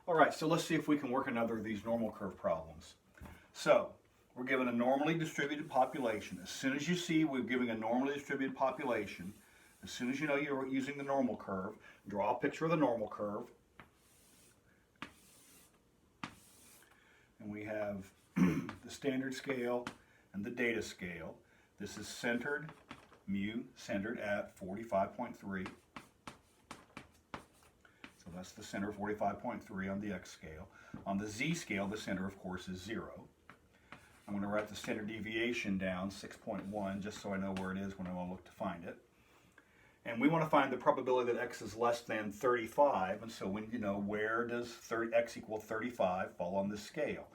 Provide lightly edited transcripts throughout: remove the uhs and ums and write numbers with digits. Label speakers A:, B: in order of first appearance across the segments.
A: All right, so let's see if we can work another of these normal curve problems. So we're given a normally distributed population. As soon as you see we're giving a normally distributed population, as soon as you know you're using the normal curve, draw a picture of the normal curve. And we have the standard scale and the data scale. This is centered, mu centered at 45.3. So that's the center, 45.3 on the x scale. On the z scale, the center, of course, is 0. I'm going to write the standard deviation down, 6.1, just so I know where it is when I want to look to find it. And we want to find the probability that x is less than 35, and so we need to know where does x equal 35 fall on this scale.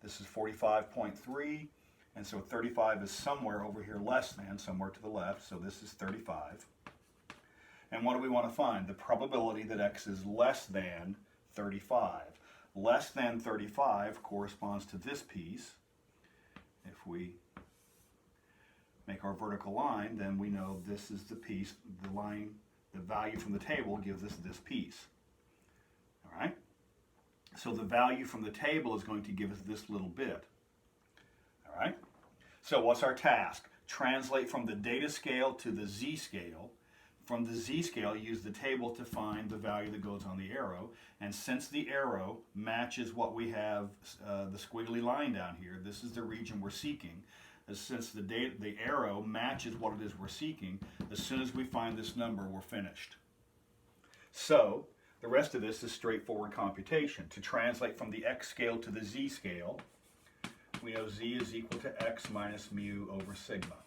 A: This is 45.3, and so 35 is somewhere over here less than, somewhere to the left, so this is 35. And what do we want to find? The probability that x is less than 35. Less than 35 corresponds to this piece. If we make our vertical line, then we know this is the piece, the line, the value from the table gives us this piece. All right? So the value from the table is going to give us this little bit. All right? So what's our task? Translate from the data scale to the z scale. From the z scale, use the table to find the value that goes on the arrow. And since the arrow matches what we have, the squiggly line down here, this is the region we're seeking. Since the arrow matches what it is we're seeking, as soon as we find this number, we're finished. So the rest of this is straightforward computation. To translate from the x scale to the z scale, we know z is equal to x minus mu over sigma.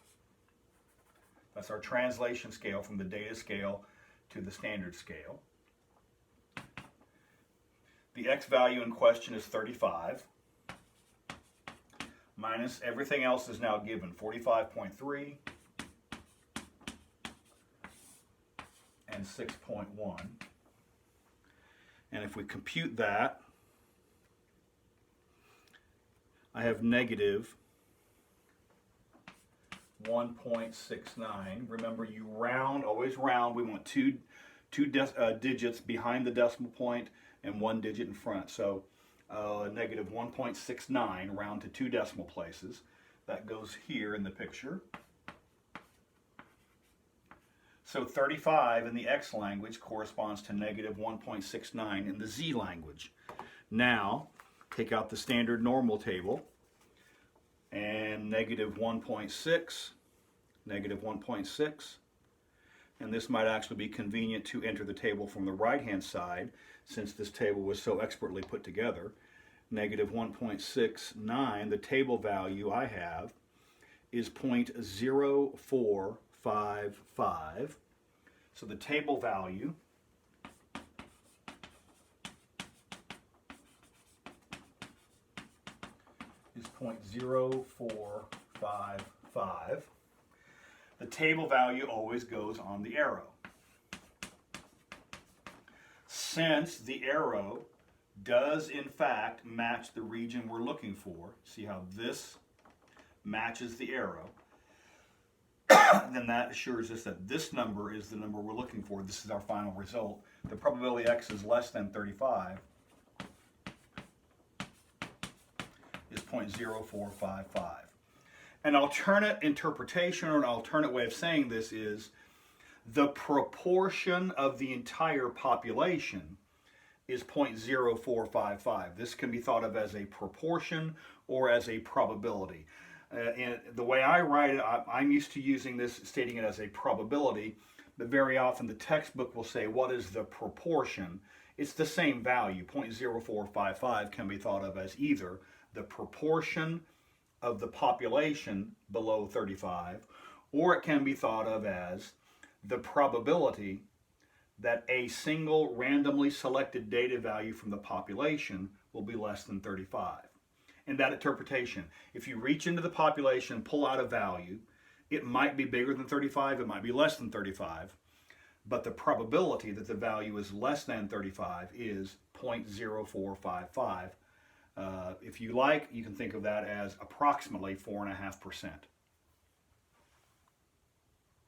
A: That's our translation scale from the data scale to the standard scale. The x value in question is 35. Minus everything else is now given, 45.3 and 6.1. And if we compute that, I have negative 1.69. Remember, you round, always round. We want two digits behind the decimal point and one digit in front. So negative 1.69, round to 2 decimal places. That goes here in the picture. So 35 in the x language corresponds to negative 1.69 in the z language. Now, take out the standard normal table, and negative 1.6, negative 1.6, and this might actually be convenient to enter the table from the right-hand side, since this table was so expertly put together. Negative 1.69, the table value I have is 0.0455. So the table value is 0.0455. The table value always goes on the arrow. Since the arrow does in fact match the region we're looking for, see how this matches the arrow, then that assures us that this number is the number we're looking for. This is our final result. The probability x is less than 35 is 0.0455. An alternate interpretation, or an alternate way of saying this, is the proportion of the entire population is 0.0455. This can be thought of as a proportion or as a probability. And the way I write it, I'm used to using this, stating it as a probability, but very often the textbook will say, what is the proportion? It's the same value. 0.0455 can be thought of as either the proportion of the population below 35, or it can be thought of as the probability that a single randomly selected data value from the population will be less than 35. In that interpretation, if you reach into the population and pull out a value, it might be bigger than 35, it might be less than 35, but the probability that the value is less than 35 is 0.0455. If you like, you can think of that as approximately 4.5%.